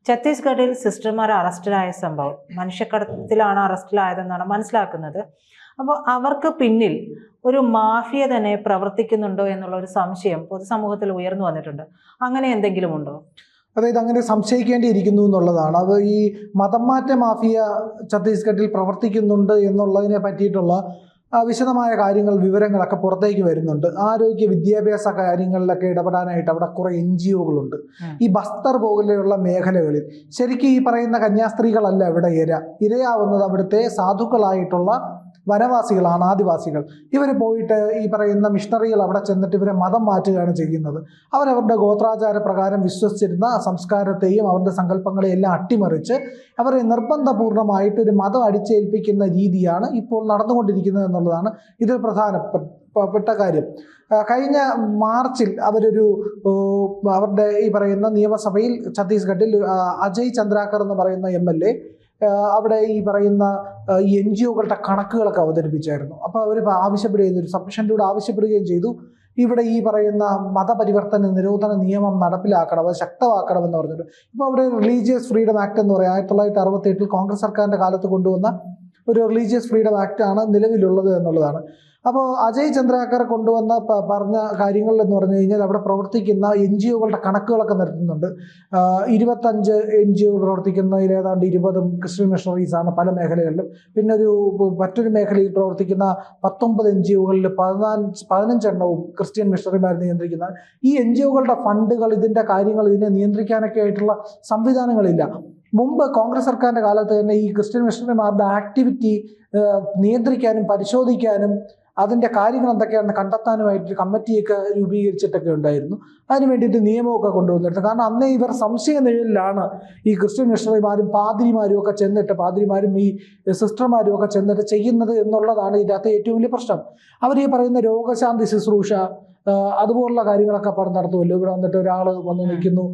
ഛത്തീസ്ഗഡിൽ സിസ്റ്റർമാർ അറസ്റ്റിലായ സംഭവം മനുഷ്യക്കടത്തിലാണ് അറസ്റ്റിലായതെന്നാണ് മനസ്സിലാക്കുന്നത്. അപ്പോൾ അവർക്ക് പിന്നിൽ ഒരു മാഫിയ തന്നെ പ്രവർത്തിക്കുന്നുണ്ടോ എന്നുള്ള ഒരു സംശയം പൊതുസമൂഹത്തിൽ ഉയർന്നു വന്നിട്ടുണ്ട്. അങ്ങനെ എന്തെങ്കിലും ഉണ്ടോ? അതായത് അങ്ങനെ സംശയിക്കേണ്ടിയിരിക്കുന്നു എന്നുള്ളതാണ്. അത് ഈ മതം മാറ്റ മാഫിയ ഛത്തീസ്ഗഡിൽ പ്രവർത്തിക്കുന്നുണ്ട് എന്നുള്ളതിനെ പറ്റിയിട്ടുള്ള വിശദമായ കാര്യങ്ങൾ, വിവരങ്ങളൊക്കെ പുറത്തേക്ക് വരുന്നുണ്ട്. ആരോഗ്യ വിദ്യാഭ്യാസ കാര്യങ്ങളിലൊക്കെ ഇടപെടാനായിട്ട് അവിടെ കുറെ NGOകളുണ്ട്. ഈ ബസ്തർ പോലെയുള്ള മേഖലകളിൽ ശരിക്കും ഈ പറയുന്ന കന്യാസ്ത്രീകളല്ല ഇവിടെ ഇരയാവുന്നത് അവിടുത്തെ സാധുക്കളായിട്ടുള്ള വനവാസികളാണ്, ആദിവാസികൾ. ഇവർ പോയിട്ട് ഈ പറയുന്ന മിഷണറികൾ അവിടെ ചെന്നിട്ട് ഇവരെ മതം മാറ്റുകയാണ് ചെയ്യുന്നത്. അവരവരുടെ ഗോത്രാചാര പ്രകാരം വിശ്വസിച്ചിരുന്ന സംസ്കാരത്തെയും അവരുടെ സങ്കല്പങ്ങളെയും എല്ലാം അട്ടിമറിച്ച് അവരെ നിർബന്ധപൂർണമായിട്ട് ഒരു മതം അടിച്ചേൽപ്പിക്കുന്ന രീതിയാണ് ഇപ്പോൾ നടന്നുകൊണ്ടിരിക്കുന്നത് എന്നുള്ളതാണ് ഇതിൽ പ്രധാനപ്പെട്ട കാര്യം. കഴിഞ്ഞ മാർച്ചിൽ അവരുടെ ഈ പറയുന്ന നിയമസഭയിൽ ഛത്തീസ്ഗഡിൽ അജയ് ചന്ദ്രാകർ എന്ന് പറയുന്ന MLA അവിടെ ഈ പറയുന്ന NGOകളുടെ കണക്കുകളൊക്കെ അവതരിപ്പിച്ചായിരുന്നു. അപ്പോൾ അവർ ആവശ്യപ്പെടുകയും ഒരു സബ്മിഷനിലൂടെ ആവശ്യപ്പെടുകയും ചെയ്തു, ഇവിടെ ഈ പറയുന്ന മതപരിവർത്തന നിരോധന നിയമം നടപ്പിലാക്കണം, അത് ശക്തമാക്കണമെന്ന് പറഞ്ഞിട്ട്. ഇപ്പോൾ അവിടെ റിലീജിയസ് ഫ്രീഡം ആക്ട് എന്ന് പറയുക 1968 കോൺഗ്രസ് സർക്കാരിൻ്റെ കാലത്ത് കൊണ്ടുവന്ന ഒരു റിലീജിയസ് ഫ്രീഡം ആക്ട് ആണ് നിലവിലുള്ളത് എന്നുള്ളതാണ്. അപ്പോൾ അജയ് ചന്ദ്രാകർ കൊണ്ടുവന്ന പറഞ്ഞ കാര്യങ്ങൾ എന്ന് പറഞ്ഞു കഴിഞ്ഞാൽ അവിടെ പ്രവർത്തിക്കുന്ന NGOകളുടെ കണക്കുകളൊക്കെ നിരത്തുന്നുണ്ട്. 25 NGO പ്രവർത്തിക്കുന്നതിൽ ഏതാണ്ട് 20 ക്രിസ്ത്യൻ മിഷണറീസാണ് പല മേഖലകളിലും. പിന്നെ മറ്റൊരു മേഖലയിൽ പ്രവർത്തിക്കുന്ന 19 NGOകളിൽ 15 എണ്ണവും ക്രിസ്ത്യൻ മിഷണറിമാർ നിയന്ത്രിക്കുന്ന ഈ NGOകളുടെ ഫണ്ടുകൾ, ഇതിൻ്റെ കാര്യങ്ങൾ, ഇതിനെ നിയന്ത്രിക്കാനൊക്കെ ആയിട്ടുള്ള സംവിധാനങ്ങളില്ല. മുമ്പ് കോൺഗ്രസ് സർക്കാരിൻ്റെ കാലത്ത് തന്നെ ഈ ക്രിസ്ത്യൻ മിഷണറിമാരുടെ ആക്ടിവിറ്റി നിയന്ത്രിക്കാനും പരിശോധിക്കാനും അതിൻ്റെ കാര്യങ്ങൾ എന്തൊക്കെയാണെന്ന് കണ്ടെത്താനുമായിട്ട് കമ്മിറ്റിയൊക്കെ രൂപീകരിച്ചിട്ടൊക്കെ ഉണ്ടായിരുന്നു. അതിന് വേണ്ടിയിട്ട് നിയമമൊക്കെ കൊണ്ടുവന്നിരുന്നു. കാരണം അന്നേ ഇവർ സംശയ നിഴലിലാണ് ഈ ക്രിസ്ത്യൻ മിഷണറിമാരും പാതിരിമാരും ഒക്കെ ചെന്നിട്ട്, പാതിരിമാരും ഈ സിസ്റ്റർമാരും ഒക്കെ ചെന്നിട്ട് ചെയ്യുന്നത് എന്നുള്ളതാണ് ഇതിനകത്ത് ഏറ്റവും വലിയ പ്രശ്നം. അവർ ഈ പറയുന്ന രോഗശാന്തി ശുശ്രൂഷ അതുപോലുള്ള കാര്യങ്ങളൊക്കെ നടത്തുമല്ലോ. ഇവിടെ വന്നിട്ട് ഒരാൾ വന്ന് നിൽക്കുന്നു,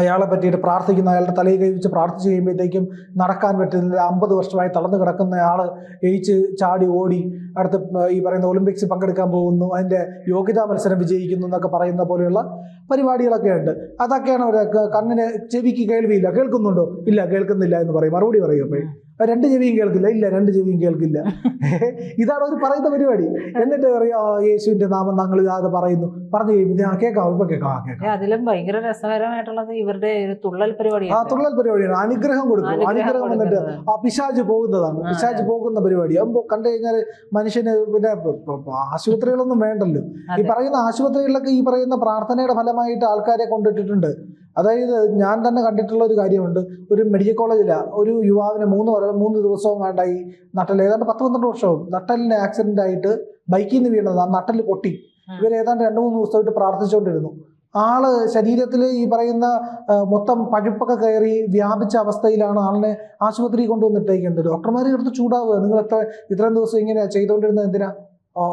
അയാളെ പറ്റിയിട്ട് പ്രാർത്ഥിക്കുന്നു, അയാളുടെ തലയിൽ കൈവച്ച് പ്രാർത്ഥിച്ച് കഴിയുമ്പോഴത്തേക്കും നടക്കാൻ പറ്റുന്നില്ല, 50 വർഷമായി തളർന്നു കിടക്കുന്ന ആൾ എഴിച്ച് ചാടി ഓടി അടുത്ത് ഈ പറയുന്ന ഒളിമ്പിക്സിൽ പങ്കെടുക്കാൻ പോകുന്നു, അതിൻ്റെ യോഗ്യതാ മത്സരം വിജയിക്കുന്നു എന്നൊക്കെ പറയുന്ന പോലെയുള്ള പരിപാടികളൊക്കെ ഉണ്ട്. അതൊക്കെയാണ് അവർ കണ്ണിന് ചെവിക്ക് കേൾവിയില്ല, കേൾക്കുന്നുണ്ടോ? ഇല്ല, കേൾക്കുന്നില്ല എന്ന് പറയും, മറുപടി പറയും. അപ്പോൾ 2 ചെവിയും കേൾക്കില്ല, ഇല്ല 2 ചെവിയും കേൾക്കില്ല. ഇതാണ് അവർ പറയുന്ന പരിപാടി. എന്നിട്ട് പറയാ യേശുവിന്റെ നാമം ഞങ്ങൾ ഇതാത് പറഞ്ഞു കഴിയുമ്പോൾ കേൾക്കാം, ഇപ്പൊ കേൾക്കാം. അതിലും ഭയങ്കര രസകരമായിട്ടുള്ളത് ഇവരുടെ ഒരു തുള്ളൽ പരിപാടിയാണ്. തുള്ളൽ പരിപാടിയാണ്. അനുഗ്രഹം കൊടുക്കും. അനുഗ്രഹം വന്നിട്ട് പിശാച് പോകുന്നതാണ്, പിശാച് പോകുന്ന പരിപാടി. അപ്പൊ കണ്ടു കഴിഞ്ഞാൽ മനുഷ്യന് പിന്നെ ആശുപത്രികളൊന്നും വേണ്ടല്ലോ. ഈ പറയുന്ന ആശുപത്രികളിലൊക്കെ ഈ പറയുന്ന പ്രാർത്ഥനയുടെ ഫലമായിട്ട് ആൾക്കാരെ കൊണ്ടിട്ടിട്ടുണ്ട്. അതായത് ഞാൻ തന്നെ കണ്ടിട്ടുള്ള ഒരു കാര്യമുണ്ട്. ഒരു മെഡിക്കൽ കോളേജിലാണ് ഒരു യുവാവിന് 3 ദിവസവും കണ്ടായി നട്ടൽ, ഏതാണ്ട് 10-12 വർഷവും നട്ടലിന് ആക്സിഡന്റ് ആയിട്ട് ബൈക്കിൽ നിന്ന് വീണതാണ്, നട്ടൽ പൊട്ടി. ഇവർ ഏതാണ്ട് 2-3 ദിവസമായിട്ട് പ്രാർത്ഥിച്ചുകൊണ്ടിരുന്നു. ആള് ശരീരത്തിൽ ഈ പറയുന്ന മൊത്തം പഴുപ്പൊക്കെ കയറി വ്യാപിച്ച അവസ്ഥയിലാണ് ആളിനെ ആശുപത്രി കൊണ്ടുവന്നിട്ടേക്കുന്നത്. ഡോക്ടർമാർ എടുത്ത് ചൂടാവുക, നിങ്ങൾ ഇത്രയും ദിവസം ഇങ്ങനെ ചെയ്തുകൊണ്ടിരുന്നത് എന്തിനാ,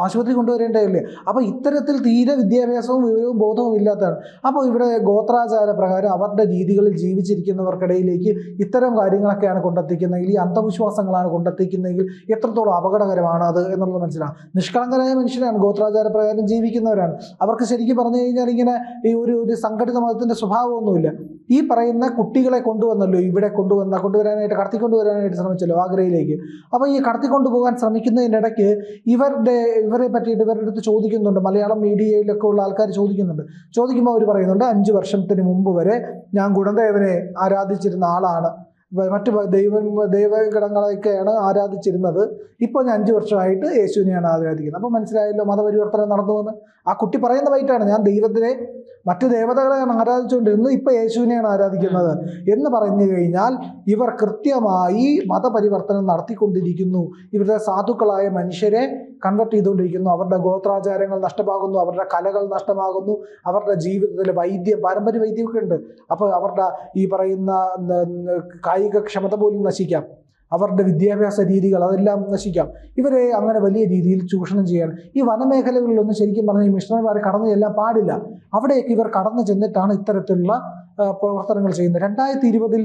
ആശുപത്രി കൊണ്ടുവരേണ്ടതല്ലേ? അപ്പോൾ ഇത്തരത്തിൽ തീരെ വിദ്യാഭ്യാസവും വിവരവും ബോധവും ഇല്ലാത്തതാണ്. അപ്പോൾ ഇവിടെ ഗോത്രാചാര പ്രകാരം അവരുടെ രീതികളിൽ ജീവിച്ചിരിക്കുന്നവർക്കിടയിലേക്ക് ഇത്തരം കാര്യങ്ങളൊക്കെയാണ് കൊണ്ടെത്തിക്കുന്നതെങ്കിൽ, ഈ അന്ധവിശ്വാസങ്ങളാണ് കൊണ്ടെത്തിക്കുന്നതെങ്കിൽ എത്രത്തോളം അപകടകരമാണ് അത് എന്നുള്ളത് മനസ്സിലാണ്. നിഷ്കളങ്കരായ മനുഷ്യരാണ്, ഗോത്രാചാര പ്രകാരം ജീവിക്കുന്നവരാണ്. അവർക്ക് ശരിക്കും പറഞ്ഞു കഴിഞ്ഞാൽ ഇങ്ങനെ ഈ ഒരു സംഘടിത മതത്തിന്റെ സ്വഭാവമൊന്നുമില്ല. ഈ പറയുന്ന കുട്ടികളെ കൊണ്ടുവന്നല്ലോ, ഇവിടെ കൊണ്ടുവരാനായിട്ട് കടത്തിക്കൊണ്ടുവരാനായിട്ട് ശ്രമിച്ചല്ലോ ആഗ്രയിലേക്ക്. അപ്പോൾ ഈ കടത്തിക്കൊണ്ടുപോകാൻ ശ്രമിക്കുന്നതിനിടയ്ക്ക് ഇവരെ പറ്റിയിട്ട് ഇവരുടെ അടുത്ത് ചോദിക്കുന്നുണ്ട്. മലയാളം മീഡിയയിലൊക്കെ ഉള്ള ആൾക്കാർ ചോദിക്കുമ്പോൾ അവർ പറയുന്നുണ്ട്, 5 വർഷത്തിന് മുമ്പ് വരെ ഞാൻ ഗുണദേവനെ ആരാധിച്ചിരുന്ന ആളാണ്, മറ്റു ദൈവഗണങ്ങളൊക്കെയാണ് ആരാധിച്ചിരുന്നത്, ഇപ്പോൾ ഞാൻ 5 വർഷമായിട്ട് യേശുവിനെയാണ് ആരാധിക്കുന്നത്. അപ്പോൾ മനസ്സിലായല്ലോ മതപരിവർത്തനം നടന്നുവെന്ന്. ആ കുട്ടി പറയുന്ന വൈറ്റാണ്, ഞാൻ ദൈവത്തിനെ മറ്റു ദേവതകളെയാണ് ആരാധിച്ചുകൊണ്ടിരുന്നത്, ഇപ്പൊ യേശുവിനെയാണ് ആരാധിക്കുന്നത് എന്ന് പറഞ്ഞു കഴിഞ്ഞാൽ ഇവർ കൃത്യമായി മതപരിവർത്തനം നടത്തിക്കൊണ്ടിരിക്കുന്നു. ഇവരുടെ സാധുക്കളായ മനുഷ്യരെ കൺവെർട്ട് ചെയ്തുകൊണ്ടിരിക്കുന്നു. അവരുടെ ഗോത്രാചാരങ്ങൾ നഷ്ടമാകുന്നു, അവരുടെ കലകൾ നഷ്ടമാകുന്നു, അവരുടെ ജീവിതത്തിൽ പാരമ്പര്യ വൈദ്യമൊക്കെ ഉണ്ട്. അപ്പോൾ അവരുടെ ഈ പറയുന്ന കായിക ക്ഷമത പോലും നശിക്കാം, അവരുടെ വിദ്യാഭ്യാസ രീതികൾ അതെല്ലാം നശിക്കാം. ഇവരെ അങ്ങനെ വലിയ രീതിയിൽ ചൂഷണം ചെയ്യാൻ ഈ വനമേഖലകളിലൊന്നും ശരിക്കും പറഞ്ഞാൽ ഈ മിഷണറിമാരെ കടന്നു ചെല്ലാൻ പാടില്ല. അവിടെയൊക്കെ ഇവർ കടന്നു ചെന്നിട്ടാണ് ഇത്തരത്തിലുള്ള പ്രവർത്തനങ്ങൾ ചെയ്യുന്നത്. 2020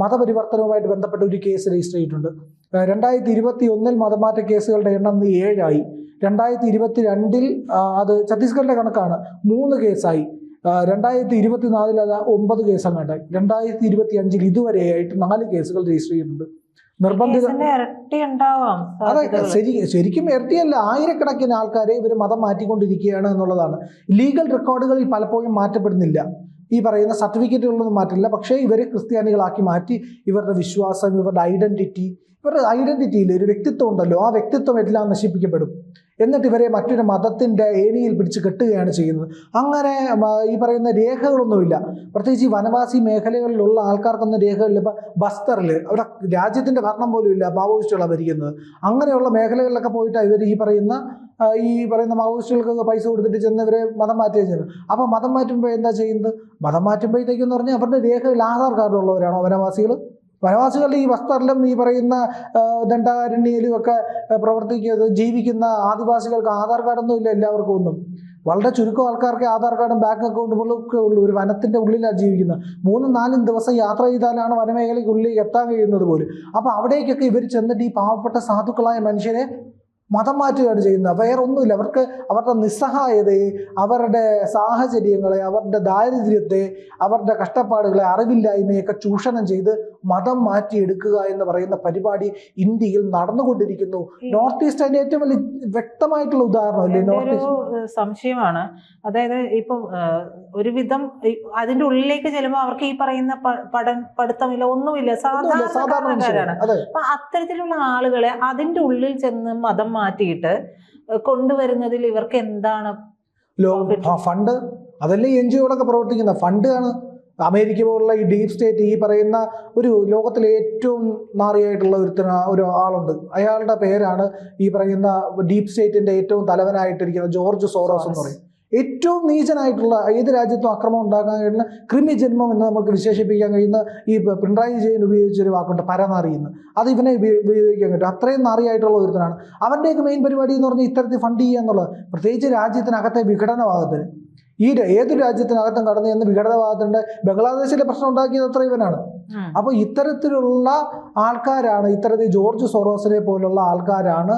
മതപരിവർത്തനവുമായിട്ട് ബന്ധപ്പെട്ട ഒരു കേസ് രജിസ്റ്റർ ചെയ്തിട്ടുണ്ട്. 2021 മതമാറ്റ കേസുകളുടെ എണ്ണം 7 ആയി. 2022 അത് ഛത്തീസ്ഗഡിലെ കണക്കാണ്, 3 കേസായി. 2024 അത് 9 കേസ് അങ്ങാണ്ടായി. 2025 ഇതുവരെയായിട്ട് 4 കേസുകൾ രജിസ്റ്റർ ചെയ്യുന്നുണ്ട്. നിർബന്ധിത അതെ, ശരിക്കും ഇരട്ടിയല്ല, ആയിരക്കണക്കിന് ആൾക്കാരെ ഇവർ മതം മാറ്റിക്കൊണ്ടിരിക്കുകയാണ് എന്നുള്ളതാണ്. ലീഗൽ റെക്കോർഡുകളിൽ പലപ്പോഴും മാറ്റപ്പെടുന്നില്ല, ഈ പറയുന്ന സർട്ടിഫിക്കറ്റുകളൊന്നും മാറ്റില്ല. പക്ഷേ ഇവരെ ക്രിസ്ത്യാനികളാക്കി മാറ്റി ഇവരുടെ വിശ്വാസം, ഇവരുടെ ഐഡന്റിറ്റിയിൽ ഒരു വ്യക്തിത്വം ഉണ്ടല്ലോ, ആ വ്യക്തിത്വം എല്ലാം നശിപ്പിക്കപ്പെടും. എന്നിട്ട് ഇവരെ മറ്റൊരു മതത്തിൻ്റെ ഏണിയിൽ പിടിച്ച് കെട്ടുകയാണ് ചെയ്യുന്നത്. അങ്ങനെ ഈ പറയുന്ന രേഖകളൊന്നുമില്ല. പ്രത്യേകിച്ച് ഈ വനവാസി മേഖലകളിലുള്ള ആൾക്കാർക്കൊന്നും രേഖകളില്ല. ഇപ്പം ബസ്തറിൽ അവിടെ രാജ്യത്തിൻ്റെ ഭരണം പോലും ഇല്ല, മാവോയിസ്റ്റുകളാണ് ഭരിക്കുന്നത്. അങ്ങനെയുള്ള മേഖലകളിലൊക്കെ പോയിട്ടാണ് ഇവർ ഈ പറയുന്ന മാവോയിസ്റ്റുകൾക്ക് പൈസ കൊടുത്തിട്ട് ചെന്ന് ഇവരെ മതം മാറ്റുകയും ചെയ്യുന്നത്. അപ്പോൾ മതം മാറ്റുമ്പോൾ എന്താ ചെയ്യുന്നത്? മതം മാറ്റുമ്പോഴത്തേക്കെന്ന് പറഞ്ഞാൽ അവരുടെ രേഖയിൽ ആധാർ കാർഡുള്ളവരാണോ വനവാസികൾ? വനവാസികളുടെ ഈ ബസ്തറിലും ഈ പറയുന്ന ദണ്ഡകാരണ്യയിലും ഒക്കെ ജീവിക്കുന്ന ആദിവാസികൾക്ക് ആധാർ കാർഡൊന്നും ഇല്ല. എല്ലാവർക്കും ഒന്നും വളരെ ചുരുക്കം ആൾക്കാർക്ക് ആധാർ കാർഡും ബാങ്ക് അക്കൗണ്ടുകളും ഒക്കെ ഉള്ളൂ. ഒരു വനത്തിൻ്റെ ഉള്ളിലാണ് ജീവിക്കുന്നത്. 3-4 ദിവസം യാത്ര ചെയ്താലാണ് വനമേഖലയ്ക്കുള്ളിൽ എത്താൻ കഴിയുന്നത് പോലും. അപ്പോൾ അവിടേക്കൊക്കെ ഇവർ ചെന്നിട്ട് ഈ പാവപ്പെട്ട സാധുക്കളായ മനുഷ്യരെ മതം മാറ്റുകയാണ് ചെയ്യുന്നത്. വേറെ ഒന്നുമില്ല. അവർക്ക് അവരുടെ നിസ്സഹായതയെ, അവരുടെ സാഹചര്യങ്ങളെ, അവരുടെ ദാരിദ്ര്യത്തെ, അവരുടെ കഷ്ടപ്പാടുകളെ, അറിവില്ലായ്മയൊക്കെ ചൂഷണം ചെയ്ത് മതം മാറ്റിയെടുക്കുക എന്ന് പറയുന്ന പരിപാടി ഇന്ത്യയിൽ നടന്നുകൊണ്ടിരിക്കുന്നു. നോർത്ത് ഈസ്റ്റ് അതിന്റെ ഏറ്റവും വലിയ വ്യക്തമായിട്ടുള്ള ഉദാഹരണമല്ലേ നോർത്ത് ഈസ്റ്റ്? സംശയമാണ്. അതായത് ഇപ്പൊ ഒരുവിധം അതിന്റെ ഉള്ളിലേക്ക് ചെല്ലുമ്പോൾ അവർക്ക് ഈ പറയുന്ന പഠിത്തമില്ല, ഒന്നുമില്ല, സാധാരണക്കാരാണ്. അപ്പൊ അത്തരത്തിലുള്ള ആളുകളെ അതിന്റെ ഉള്ളിൽ ചെന്ന് മതം മാറ്റിയിട്ട് കൊണ്ടുവരുന്നതിൽ ഇവർക്ക് എന്താണ് ഫണ്ട്? അതല്ലേ NGO-കളൊക്കെ പ്രവർത്തിക്കുന്ന ഫണ്ടാണ്. അമേരിക്ക പോലുള്ള ഈ ഡീപ് സ്റ്റേറ്റ്, ഈ പറയുന്ന ഒരു ലോകത്തിലെ ഏറ്റവും നാറിയായിട്ടുള്ള ഒരു ആളുണ്ട്. അയാളുടെ പേരാണ് ഈ പറയുന്ന ഡീപ് സ്റ്റേറ്റിന്റെ ഏറ്റവും തലവനായിട്ടിരിക്കുന്ന ജോർജ് സോറോസ് എന്ന് പറയും. ഏറ്റവും നീചനായിട്ടുള്ള, ഏത് രാജ്യത്തും അക്രമം ഉണ്ടാക്കാൻ കഴിയുന്ന ക്രിമി ജന്മം എന്ന് നമുക്ക് വിശേഷിപ്പിക്കാൻ കഴിയുന്ന ഈ പിണറായി വിജയൻ ഉപയോഗിച്ചൊരു വാക്കുണ്ട്, പരനാറിയെന്ന്. അത് ഇവനെ ഉപയോഗിക്കാൻ പറ്റും. അത്രയും നാറിയായിട്ടുള്ള ഒരുത്തനാണ്. അവൻ്റെയൊക്കെ മെയിൻ പരിപാടി എന്ന് പറഞ്ഞാൽ ഇത്തരത്തിൽ ഫണ്ട് ചെയ്യുക എന്നുള്ളത്. പ്രത്യേകിച്ച് രാജ്യത്തിനകത്തെ വിഘടനവാദത്തിന്, ഏതൊരു രാജ്യത്തിനകത്തും കടന്നു ചെന്ന് വിഘടനവാദത്തിന്റെ ബംഗ്ലാദേശിലെ പ്രശ്നം ഉണ്ടാക്കിയത് അത്ര ഇവനാണ്. അപ്പോൾ ഇത്തരത്തിലുള്ള ആൾക്കാരാണ്, ഇത്തരത്തിൽ ജോർജ് സോറോസിനെ പോലുള്ള ആൾക്കാരാണ്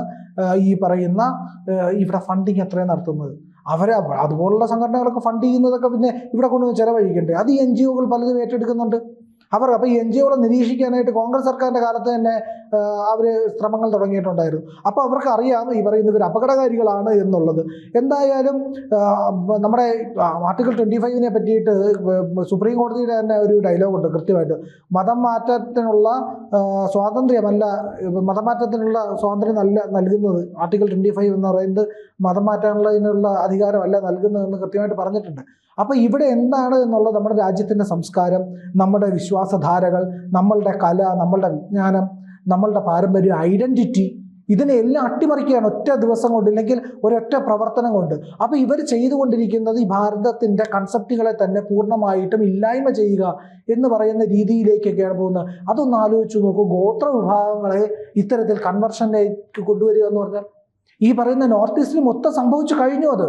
ഈ പറയുന്ന ഇവിടെ ഫണ്ടിങ് അത്രയും നടത്തുന്നത്. അതുപോലുള്ള സംഘടനകളൊക്കെ ഫണ്ട് ചെയ്യുന്നതൊക്കെ പിന്നെ ഇവിടെ കൊണ്ടുവന്ന് ചെലവഴിക്കണ്ടേ? അത് ഈ NGO-കൾ പലതും ഏറ്റെടുക്കുന്നുണ്ട്. അപ്പോൾ ഈ NGO-കളെ നിരീക്ഷിക്കാനായിട്ട് കോൺഗ്രസ് സർക്കാരിൻ്റെ കാലത്ത് തന്നെ അവർ ശ്രമങ്ങൾ തുടങ്ങിയിട്ടുണ്ടായിരുന്നു. അപ്പോൾ അവർക്ക് അറിയാം ഈ പറയുന്നവർ അപകടകാരികളാണ് എന്നുള്ളത്. എന്തായാലും നമ്മുടെ ആർട്ടിക്കിൾ 25 പറ്റിയിട്ട് സുപ്രീം കോടതിയുടെ തന്നെ ഒരു ഡയലോഗുണ്ട് കൃത്യമായിട്ട്. മതം മാറ്റത്തിനുള്ള സ്വാതന്ത്ര്യം നൽകുന്നത് ആർട്ടിക്കിൾ 25 എന്ന് പറയുന്നത് മതം മാറ്റാനുള്ളതിനുള്ള അധികാരമല്ല നൽകുന്നതെന്ന് കൃത്യമായിട്ട് പറഞ്ഞിട്ടുണ്ട്. അപ്പോൾ ഇവിടെ എന്താണ് എന്നുള്ളത്, നമ്മുടെ രാജ്യത്തിൻ്റെ സംസ്കാരം, നമ്മുടെ വിശ്വാസധാരകൾ, നമ്മളുടെ കല, നമ്മളുടെ വിജ്ഞാനം, നമ്മളുടെ പാരമ്പര്യം, ഐഡന്റിറ്റി, ഇതിനെല്ലാം അട്ടിമറിക്കുകയാണ് ഒറ്റ ദിവസം കൊണ്ട്, ഇല്ലെങ്കിൽ ഒരൊറ്റ പ്രവർത്തനം കൊണ്ട്. അപ്പോൾ ഇവർ ചെയ്തുകൊണ്ടിരിക്കുന്നത് ഈ ഭാരതത്തിൻ്റെ കൺസെപ്റ്റുകളെ തന്നെ പൂർണ്ണമായിട്ടും ഇല്ലായ്മ ചെയ്യുക എന്ന് പറയുന്ന രീതിയിലേക്കൊക്കെയാണ് പോകുന്നത്. അതൊന്ന് ആലോചിച്ച് നോക്കൂ. ഗോത്ര വിഭാഗങ്ങളെ ഇത്തരത്തിൽ കൺവെർഷനിലേക്ക് കൊണ്ടുവരിക എന്ന് പറഞ്ഞാൽ ഈ പറയുന്ന നോർത്ത് ഈസ്റ്റിൽ മൊത്തം സംഭവിച്ചു കഴിഞ്ഞു. അത്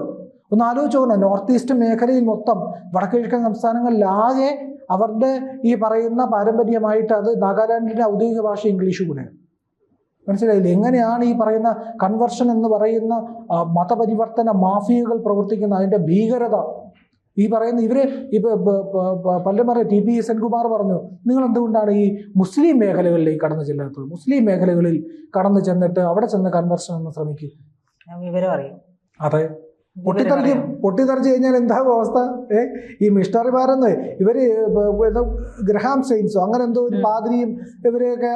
ഒന്ന് ആലോചിച്ച് നോക്കണം. നോർത്ത് ഈസ്റ്റ് മേഖലയിൽ മൊത്തം, വടക്കുകിഴക്കൻ സംസ്ഥാനങ്ങളിലാകെ അവരുടെ ഈ പറയുന്ന പാരമ്പര്യമായിട്ട് അത് നാഗാലാൻഡിൻ്റെ ഔദ്യോഗിക ഭാഷ ഇംഗ്ലീഷ് കൂടെ. മനസ്സിലായില്ലേ? എങ്ങനെയാണ് ഈ പറയുന്ന കൺവെർഷൻ എന്ന് പറയുന്ന മതപരിവർത്തന മാഫിയകൾ പ്രവർത്തിക്കുന്ന അതിൻ്റെ ഭീകരത? ഈ പറയുന്ന ഇവര് പലരും പറയും, TP സെൻകുമാർ പറഞ്ഞു, നിങ്ങൾ എന്തുകൊണ്ടാണ് ഈ മുസ്ലിം മേഖലകളിലേക്ക് കടന്നു ചെല്ലാത്തത്? മുസ്ലിം മേഖലകളിൽ കടന്നു ചെന്നിട്ട് അവിടെ ചെന്ന് കൺവെർഷൻ എന്ന് ശ്രമിക്കും. വിവരം അറിയും. അതെ, പൊട്ടിത്തെറിച്ച് കഴിഞ്ഞാൽ എന്താ അവസ്ഥ? ഈ മിഷണറിമാരെന്ന് ഇവര് ഗ്രഹാം സ്റ്റെയിൻസോ അങ്ങനെ എന്തോ ഒരു പാദ്രിയും ഇവരെയൊക്കെ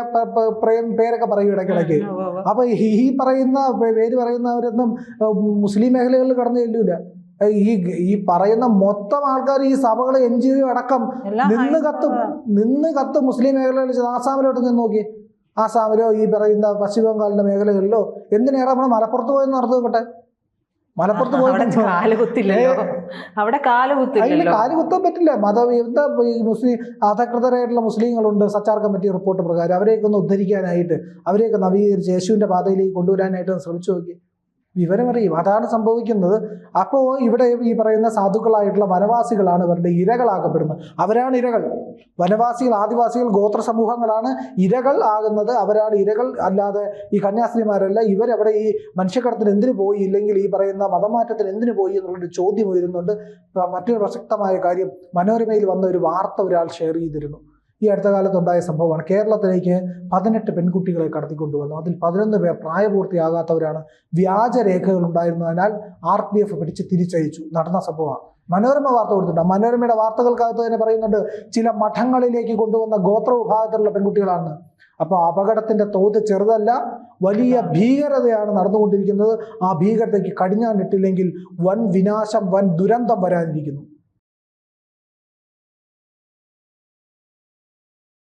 പേരൊക്കെ പറയും ഇടയ്ക്കിടയ്ക്ക്. അപ്പൊ ഈ പറയുന്ന പേര് പറയുന്നവരൊന്നും മുസ്ലിം മേഖലകളിൽ കടന്നു ചെല്ലൂല. ഈ പറയുന്ന മൊത്തം ആൾക്കാർ, ഈ സഭകളെ NGO അടക്കം നിന്ന് കത്തും മുസ്ലിം മേഖലകളിൽ. ആസാമിലോട്ട് നിന്ന് നോക്കി, ആസാമിലോ ഈ പറയുന്ന പശ്ചിമ ബംഗാളിന്റെ മേഖലകളിലോ എന്തിനേറെ നമ്മൾ മലപ്പുറത്ത് പോയെന്ന് നടന്നു നോക്കട്ടെ. മലപ്പുറത്ത് അവിടെ കാലുകുത്താൻ പറ്റില്ല. എന്താ മുസ്ലിം അധകൃതരായിട്ടുള്ള മുസ്ലിങ്ങളുണ്ട് സച്ചാർ കമ്മിറ്റി റിപ്പോർട്ട് പ്രകാരം. അവരെയൊക്കെ ഒന്ന് ഉദ്ധരിക്കാനായിട്ട്, അവരെയൊക്കെ നവീകരിച്ച് യേശുവിന്റെ പാതയിലേക്ക് കൊണ്ടുവരാനായിട്ട് ശ്രമിച്ചു നോക്കി. വിവരമറിയും. അതാണ് സംഭവിക്കുന്നത്. അപ്പോൾ ഇവിടെ ഈ പറയുന്ന സാധുക്കളായിട്ടുള്ള വനവാസികളാണ് ഇവരുടെ ഇരകളാക്കപ്പെടുന്നത്. അവരാണ് ഇരകൾ. വനവാസികൾ, ആദിവാസികൾ, ഗോത്ര സമൂഹങ്ങളാണ് ഇരകൾ ആകുന്നത്. അവരാണ് ഇരകൾ, അല്ലാതെ ഈ കന്യാസ്ത്രീമാരല്ല. ഇവരവിടെ ഈ മനുഷ്യക്കടത്തിന് എന്തിനു പോയി, ഇല്ലെങ്കിൽ ഈ പറയുന്ന മതമാറ്റത്തിന് എന്തിനു പോയി എന്നുള്ളൊരു ചോദ്യം ഉയരുന്നുണ്ട്. മറ്റൊരു പ്രസക്തമായ കാര്യം, മനോരമയിൽ വന്ന ഒരു വാർത്ത ഒരാൾ ഷെയർ ചെയ്തിരുന്നു. ഈ അടുത്ത കാലത്തുണ്ടായ സംഭവമാണ്. കേരളത്തിലേക്ക് 18 പെൺകുട്ടികളെ കടത്തിക്കൊണ്ടുവന്നു. അതിൽ 11 പേർ പ്രായപൂർത്തിയാകാത്തവരാണ്. വ്യാജരേഖകൾ ഉണ്ടായിരുന്നതിനാൽ RPF പിടിച്ച് തിരിച്ചയച്ചു. നടന്ന സംഭവമാണ്. മനോരമ വാർത്ത കൊടുത്തിട്ടുണ്ട്. മനോരമയുടെ വാർത്തകൾക്കകത്ത് തന്നെ പറയുന്നുണ്ട്, ചില മഠങ്ങളിലേക്ക് കൊണ്ടുവന്ന ഗോത്ര വിഭാഗത്തിലുള്ള പെൺകുട്ടികളാണ്. അപ്പോൾ അപകടത്തിന്റെ തോത് ചെറുതല്ല, വലിയ ഭീകരതയാണ് നടന്നുകൊണ്ടിരിക്കുന്നത്. ആ ഭീകരതയ്ക്ക് കടിഞ്ഞാണിട്ടില്ലെങ്കിൽ വൻ വിനാശം, വൻ ദുരന്തം വരാനിരിക്കുന്നു.